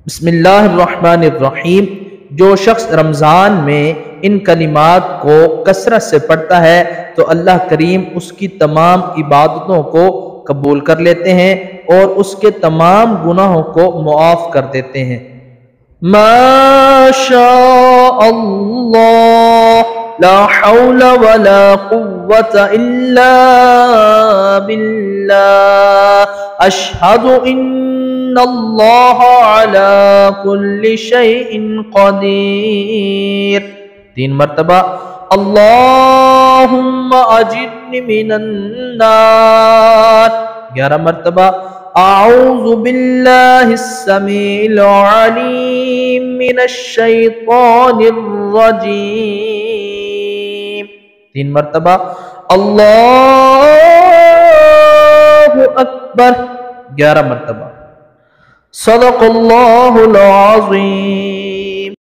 بسم اللہ الرحمن الرحیم۔ جو شخص رمضان میں ان کلمات کو کثرت سے پڑھتا ہے تو اللہ کریم اس کی تمام عبادتوں کو قبول کر لیتے ہیں اور اس کے تمام گناہوں کو معاف کر دیتے ہیں۔ ما شاء اللہ لا حول ولا قوة الا باللہ اشہد ان اللہ علی کل شیء قدیر۔ 3 مرتبہ اللہم اجرنی من النار۔ 11 مرتبہ اعوذ باللہ السمیع العلیم من الشیطان الرجیم۔ 3 مرتبہ اللہ اکبر۔ 11 مرتبہ صدق اللہ العظیم۔